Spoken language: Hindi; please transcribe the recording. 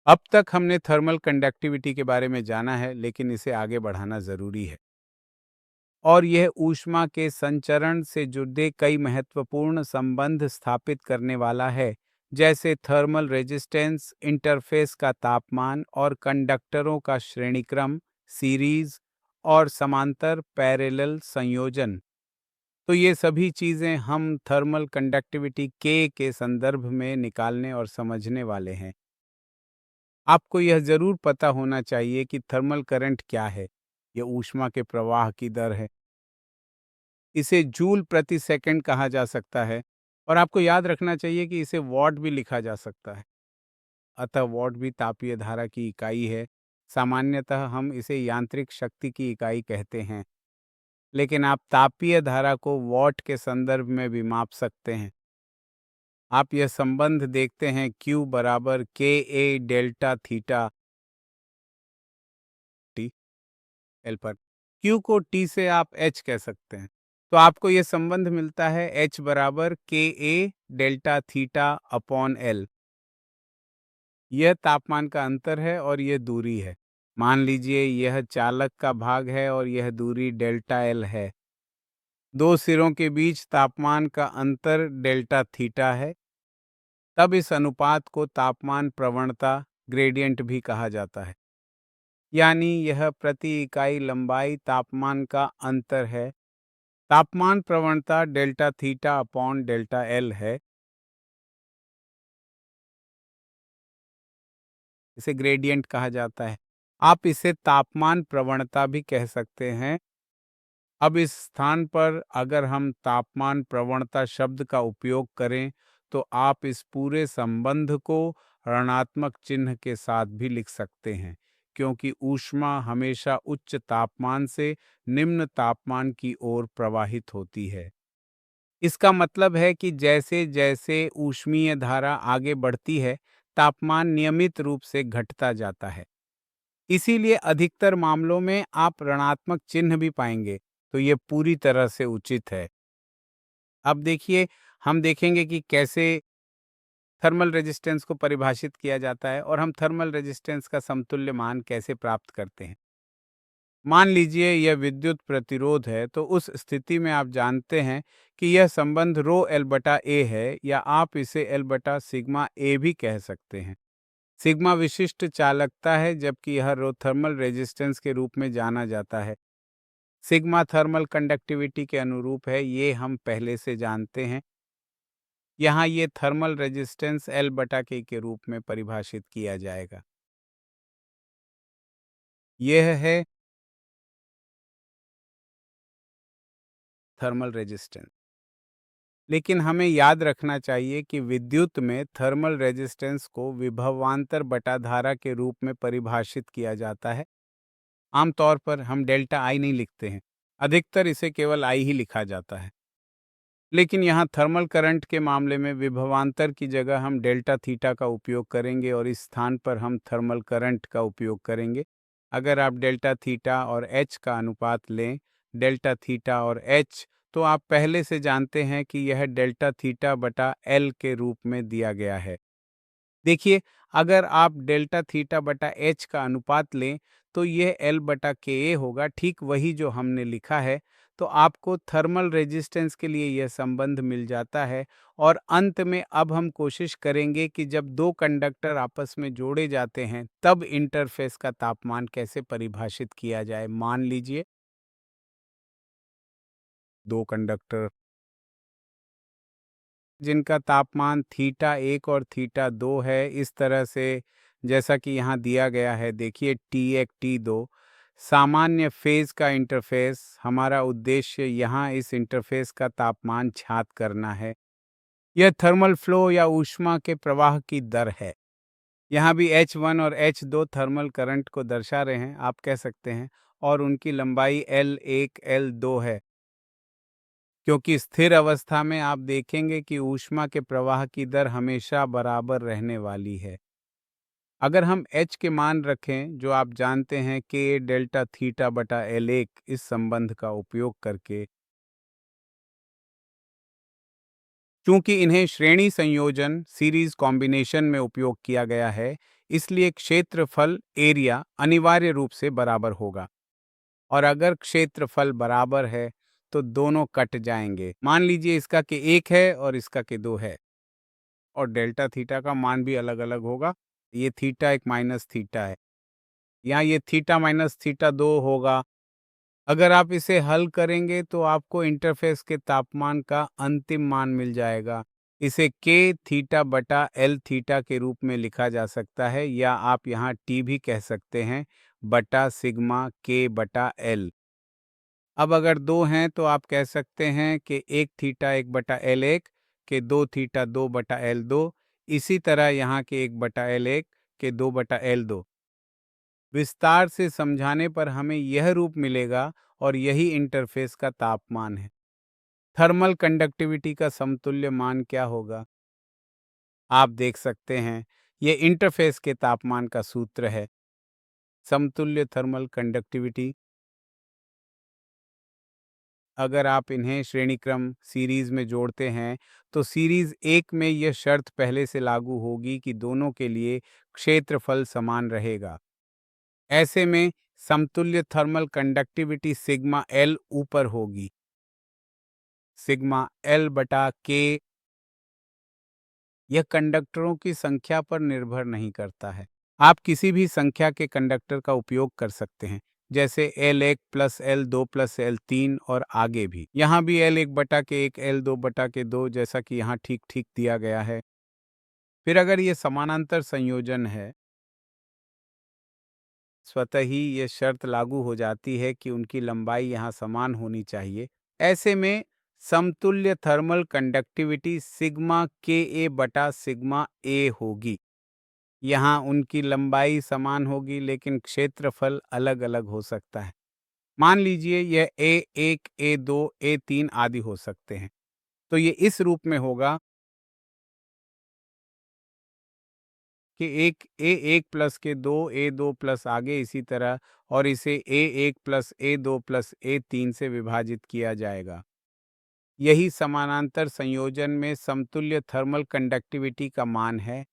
अब तक हमने थर्मल कंडक्टिविटी के बारे में जाना है, लेकिन इसे आगे बढ़ाना ज़रूरी है। और यह ऊष्मा के संचरण से जुड़े कई महत्वपूर्ण संबंध स्थापित करने वाला है, जैसे थर्मल रेजिस्टेंस, इंटरफ़ेस का तापमान और कंडक्टरों का श्रेणीक्रम, सीरीज़ और समांतर पैरेलल संयोजन। तो ये सभी चीज़ें हम थर्मल कंडक्टिविटी के संदर्भ में निकालने और समझने वाले हैं। आपको यह ज़रूर पता होना चाहिए कि थर्मल करंट क्या है। यह ऊष्मा के प्रवाह की दर है। इसे जूल प्रति सेकंड कहा जा सकता है और आपको याद रखना चाहिए कि इसे वॉट भी लिखा जा सकता है। अतः वॉट भी तापीय धारा की इकाई है। सामान्यतः हम इसे यांत्रिक शक्ति की इकाई कहते हैं, लेकिन आप तापीय धारा को वॉट के संदर्भ में भी माप सकते हैं। आप यह संबंध देखते हैं Q बराबर के ए डेल्टा थीटा टी एल पर। Q को T से आप H कह सकते हैं। तो आपको यह संबंध मिलता है H बराबर के ए डेल्टा थीटा अपॉन एल। यह तापमान का अंतर है और यह दूरी है। मान लीजिए यह चालक का भाग है और यह दूरी डेल्टा एल है। दो सिरों के बीच तापमान का अंतर डेल्टा थीटा है। तब इस अनुपात को तापमान प्रवणता ग्रेडियंट भी कहा जाता है। यानी यह प्रति इकाई लंबाई तापमान का अंतर है। तापमान प्रवणता delta theta upon delta L है। इसे ग्रेडियंट कहा जाता है। आप इसे तापमान प्रवणता भी कह सकते हैं। अब इस स्थान पर अगर हम तापमान प्रवणता शब्द का उपयोग करें, तो आप इस पूरे संबंध को ऋणात्मक चिन्ह के साथ भी लिख सकते हैं, क्योंकि ऊष्मा हमेशा उच्च तापमान से निम्न तापमान की ओर प्रवाहित होती है। इसका मतलब है कि जैसे जैसे ऊष्मीय धारा आगे बढ़ती है, तापमान नियमित रूप से घटता जाता है। इसीलिए अधिकतर मामलों में आप ऋणात्मक चिन्ह भी पाएंगे, तो ये पूरी तरह से उचित है। अब देखिए, हम देखेंगे कि कैसे थर्मल रेजिस्टेंस को परिभाषित किया जाता है और हम थर्मल रेजिस्टेंस का समतुल्य मान कैसे प्राप्त करते हैं। मान लीजिए यह विद्युत प्रतिरोध है, तो उस स्थिति में आप जानते हैं कि यह संबंध रो एल बटा ए है, या आप इसे एल बटा सिग्मा ए भी कह सकते हैं। सिग्मा विशिष्ट चालकता है, जबकि यह रो थर्मल रेजिस्टेंस के रूप में जाना जाता है। सिग्मा थर्मल कंडक्टिविटी के अनुरूप है, ये हम पहले से जानते हैं। यहाँ ये थर्मल रेजिस्टेंस एल बटा के रूप में परिभाषित किया जाएगा। यह है थर्मल रेजिस्टेंस। लेकिन हमें याद रखना चाहिए कि विद्युत में थर्मल रेजिस्टेंस को विभवांतर बटा धारा के रूप में परिभाषित किया जाता है। आमतौर पर हम डेल्टा आई नहीं लिखते हैं, अधिकतर इसे केवल आई ही लिखा जाता है। लेकिन यहाँ थर्मल करंट के मामले में विभवांतर की जगह हम डेल्टा थीटा का उपयोग करेंगे और इस स्थान पर हम थर्मल करंट का उपयोग करेंगे। अगर आप डेल्टा थीटा और एच का अनुपात लें, डेल्टा थीटा और एच, तो आप पहले से जानते हैं कि यह डेल्टा थीटा बटा एल के रूप में दिया गया है। देखिए, अगर आप डेल्टा थीटा बटा एच का अनुपात लें, तो यह एल बटा के ए होगा, ठीक वही जो हमने लिखा है। तो आपको थर्मल रेजिस्टेंस के लिए यह संबंध मिल जाता है। और अंत में अब हम कोशिश करेंगे कि जब दो कंडक्टर आपस में जोड़े जाते हैं, तब इंटरफेस का तापमान कैसे परिभाषित किया जाए। मान लीजिए दो कंडक्टर जिनका तापमान थीटा 1 और थीटा 2 है, इस तरह से जैसा कि यहाँ दिया गया है। देखिए T1 T2 सामान्य फेज का इंटरफेस। हमारा उद्देश्य यहाँ इस इंटरफेस का तापमान ज्ञात करना है। यह थर्मल फ्लो या ऊष्मा के प्रवाह की दर है। यहाँ भी H1 और H2 थर्मल करंट को दर्शा रहे हैं, आप कह सकते हैं, और उनकी लंबाई L1 L2 है। क्योंकि स्थिर अवस्था में आप देखेंगे कि ऊष्मा के प्रवाह की दर हमेशा बराबर रहने वाली है। अगर हम H के मान रखें, जो आप जानते हैं कि डेल्टा थीटा बटा L1, इस संबंध का उपयोग करके, चूंकि इन्हें श्रेणी संयोजन सीरीज कॉम्बिनेशन में उपयोग किया गया है, इसलिए क्षेत्रफल एरिया अनिवार्य रूप से बराबर होगा। और अगर क्षेत्रफल बराबर है तो दोनों कट जाएंगे। मान लीजिए इसका के 1 है और इसका के 2 है, और डेल्टा थीटा का मान भी अलग अलग होगा। ये थीटा एक माइनस थीटा है, यहाँ ये थीटा माइनस थीटा 2 होगा। अगर आप इसे हल करेंगे तो आपको इंटरफ़ेस के तापमान का अंतिम मान मिल जाएगा। इसे k थीटा बटा L थीटा के रूप में लिखा जा सकता है, या आप यहाँ T भी कह सकते हैं, बटा सिग्मा k बटा L। अब अगर 2 हैं तो आप कह सकते हैं कि 1 थीटा 1 बटा L1 के 2 थीटा 2 बटा L2, इसी तरह यहाँ के 1 बटा L1 के 2 बटा L2। विस्तार से समझाने पर हमें यह रूप मिलेगा और यही इंटरफ़ेस का तापमान है। थर्मल कंडक्टिविटी का समतुल्य मान क्या होगा? आप देख सकते हैं, ये इंटरफ़ेस के तापमान का सूत्र है। समतुल्य थर्मल कंडक्टिविटी, अगर आप इन्हें श्रेणी क्रम सीरीज़ में जोड़ते हैं, तो सीरीज़ 1 में यह शर्त पहले से लागू होगी कि दोनों के लिए क्षेत्रफल समान रहेगा। ऐसे में समतुल्य थर्मल कंडक्टिविटी सिग्मा L ऊपर होगी। सिग्मा L बटा K यह कंडक्टरों की संख्या पर निर्भर नहीं करता है। आप किसी भी संख्या के कंडक्टर का उपयोग कर सकते हैं, जैसे L1 plus L2 plus L3 और आगे भी। यहाँ भी L1 बटा के 1 L2 बटा के 2, जैसा कि यहाँ ठीक ठीक दिया गया है। फिर अगर ये समानांतर संयोजन है, स्वतः ही ये शर्त लागू हो जाती है कि उनकी लंबाई यहाँ समान होनी चाहिए। ऐसे में समतुल्य थर्मल कंडक्टिविटी सिग्मा के ए बटा सिग्मा ए होगी। यहाँ उनकी लंबाई समान होगी लेकिन क्षेत्रफल अलग अलग हो सकता है। मान लीजिए यह A1, A2, A3 आदि हो सकते हैं। तो ये इस रूप में होगा कि एक A1 प्लस के 2, A2 प्लस आगे इसी तरह, और इसे A1 plus A2 plus A3 से विभाजित किया जाएगा। यही समानांतर संयोजन में समतुल्य थर्मल कंडक्टिविटी का मान है।